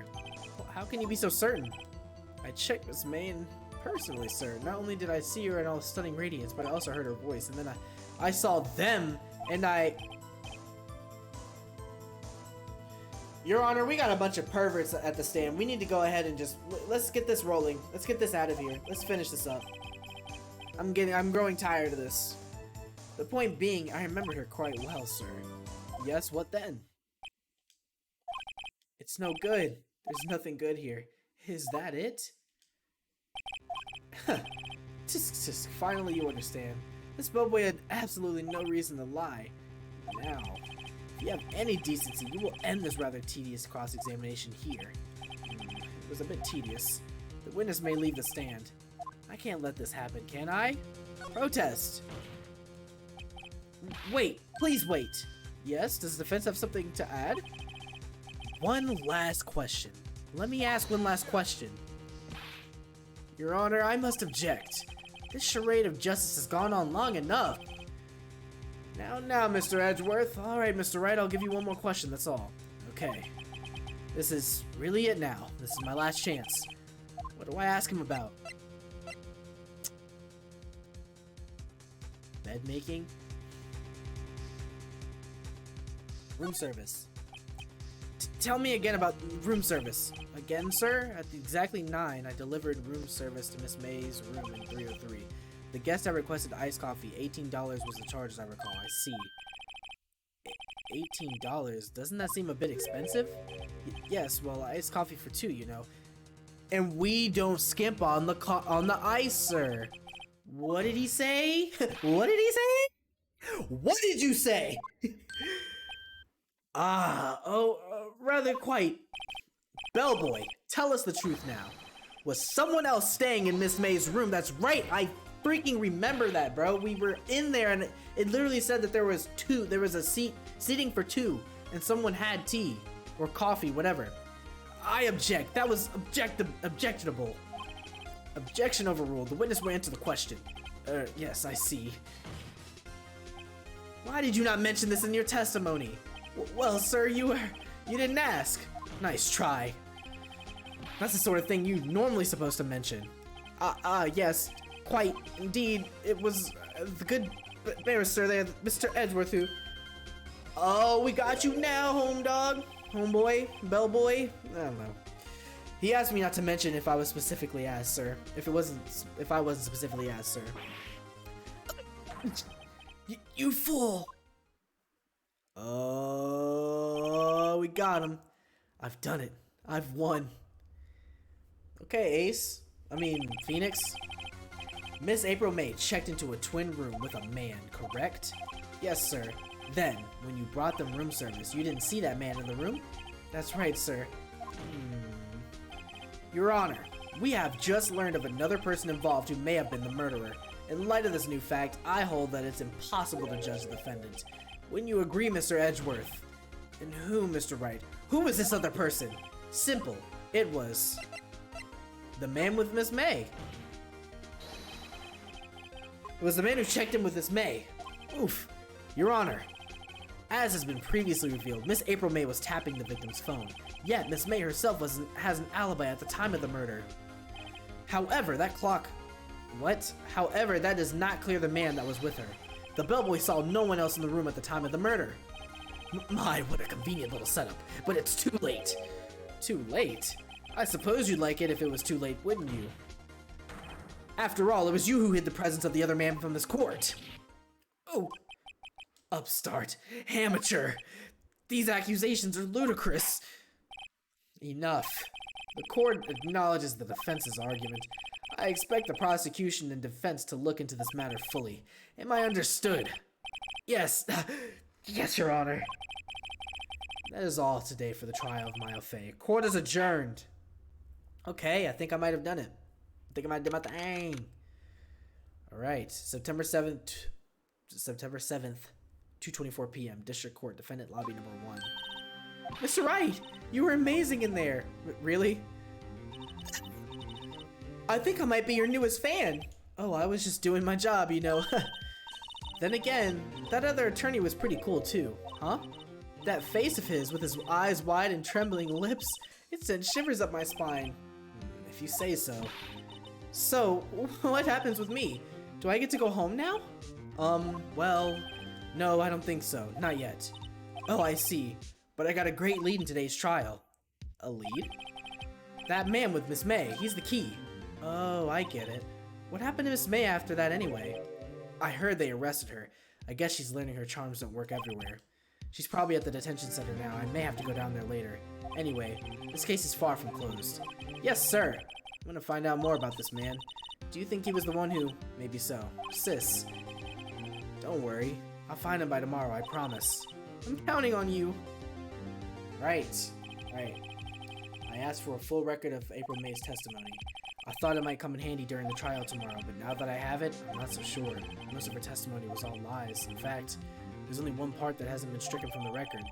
Well, how can you be so certain? I checked Miss May in personally, sir. Not only did I see her in all stunning radiance, but I also heard her voice, and then I saw them, and Your Honor, we got a bunch of perverts at the stand. We need to go ahead and just let's get this rolling. Let's get this out of here. Let's finish this up. I'm growing tired of this. The point being, I remembered her quite well, sir. Yes, what then? It's no good. There's nothing good here. Is that it? Just finally you understand. This bellboy had absolutely no reason to lie. Now, if you have any decency, you will end this rather tedious cross-examination here. It was a bit tedious. The witness may leave the stand. I can't let this happen, can I? Protest! Wait, please wait. Yes, does the defense have something to add? One last question. Let me ask one last question. Your Honor, I must object. This charade of justice has gone on long enough. Now, Mr. Edgeworth. Alright, Mr. Wright, I'll give you one more question, that's all. Okay. This is really it now. This is my last chance. What do I ask him about? Bed making? Room service. Tell me again about room service. Again, sir? At exactly 9, I delivered room service to Miss May's room in 303. The guest had requested iced coffee. $18 was the charge, as I recall. I see. $18? Doesn't that seem a bit expensive? Yes, well, iced coffee for 2, you know. And we don't skimp on the ice, sir. What did he say? What did he say? What did you say? Rather quite. Bellboy, tell us the truth now. Was someone else staying in Miss May's room? That's right, I freaking remember that, bro. We were in there and it literally said that there was a seating for 2, and someone had tea or coffee, whatever. I object. That was objectionable. Objection overruled. The witness will answer the question. Yes, I see. Why did you not mention this in your testimony? Well, sir, you didn't ask. Nice try. That's the sort of thing you're normally supposed to mention. Yes, quite indeed. It was the good barrister there, Mr. Edgeworth, who... Oh, we got you now, homeboy, bellboy. I don't know. He asked me not to mention if I was specifically asked, sir. If I wasn't specifically asked, sir. You fool! Oh, we got him. I've done it. I've won. Okay, Phoenix. Miss April May checked into a twin room with a man, correct? Yes, sir. Then, when you brought them room service, you didn't see that man in the room? That's right, sir. Your Honor, we have just learned of another person involved who may have been the murderer. In light of this new fact, I hold that it's impossible to judge the defendant. Wouldn't you agree, Mr. Edgeworth? And who, Mr. Wright? Who was this other person? Simple. It was... the man with Miss May. It was the man who checked in with Miss May. Oof. Your Honor, as has been previously revealed, Miss April May was tapping the victim's phone. Yet, Miss May herself has an alibi at the time of the murder. However, that clock... What? However, that does not clear the man that was with her. The bellboy saw no one else in the room at the time of the murder. My, what a convenient little setup. But it's too late. Too late? I suppose you'd like it if it was too late, wouldn't you? After all, it was you who hid the presence of the other man from this court. Oh. Upstart. Amateur. These accusations are ludicrous. Enough. The court acknowledges the defense's argument. I expect the prosecution and defense to look into this matter fully. Am I understood? Yes. Yes, Your Honor. That is all today for the trial of Maya Fey. Court is adjourned. Okay, I think I might have done it. I think I might have done my thing. Alright, September 7th, 2:24 p.m. District Court, Defendant Lobby number 1. Mr. Wright, you were amazing in there. Really? I think I might be your newest fan. Oh, I was just doing my job, you know. Then again, that other attorney was pretty cool too, huh? That face of his with his eyes wide and trembling lips, it sent shivers up my spine. If you say so. So, what happens with me? Do I get to go home now? Well, no, I don't think so. Not yet. Oh, I see. But I got a great lead in today's trial. A lead? That man with Miss May, he's the key. Oh, I get it. What happened to Miss May after that anyway? I heard they arrested her. I guess she's learning her charms don't work everywhere. She's probably at the detention center now. I may have to go down there later. Anyway, this case is far from closed. Yes, sir. I'm gonna find out more about this man. Do you think he was the one who... Maybe so. Sis. Don't worry. I'll find him by tomorrow, I promise. I'm counting on you. Right. Right. I asked for a full record of April May's testimony. I thought it might come in handy during the trial tomorrow, but now that I have it, I'm not so sure. Most of her testimony was all lies. In fact, there's only one part that hasn't been stricken from the record.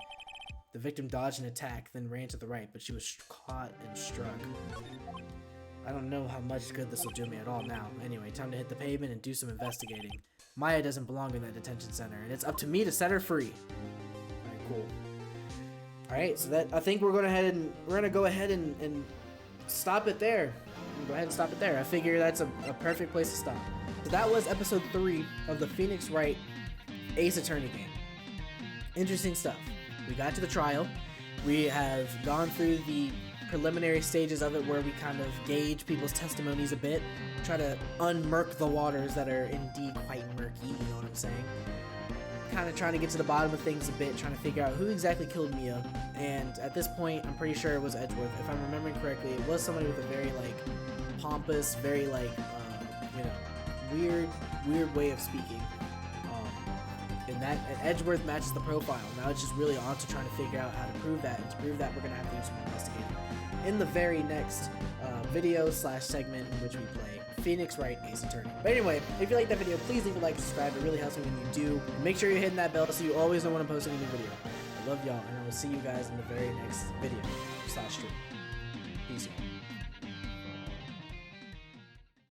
The victim dodged an attack, then ran to the right, but she was caught and struck. I don't know how much good this will do me at all now. Anyway, time to hit the pavement and do some investigating. Maya doesn't belong in that detention center, and it's up to me to set her free. Alright, cool. Alright, so that I think we're gonna go ahead and stop it there. Go ahead and stop it there. I figure that's a perfect place to stop. So that was episode 3 of the Phoenix Wright Ace Attorney game. Interesting stuff. We got to the trial. We have gone through the preliminary stages of it where we kind of gauge people's testimonies a bit, try to unmurk the waters that are indeed quite murky, you know what I'm saying? Kind of trying to get to the bottom of things a bit, trying to figure out who exactly killed Mia. And at this point, I'm pretty sure it was Edgeworth. If I'm remembering correctly, it was somebody with a very, like, pompous, very, like, weird way of speaking. And Edgeworth matches the profile. Now it's just really on to trying to figure out how to prove that. And to prove that, we're going to have to do some investigating in the very next video / segment in which we play Phoenix, Wright, Ace Attorney. But anyway, if you like that video, please leave a like, subscribe. It really helps me when you do. And make sure you're hitting that bell so you always know when I'm posting a new video. I love y'all, and I will see you guys in the very next video / stream. Peace out.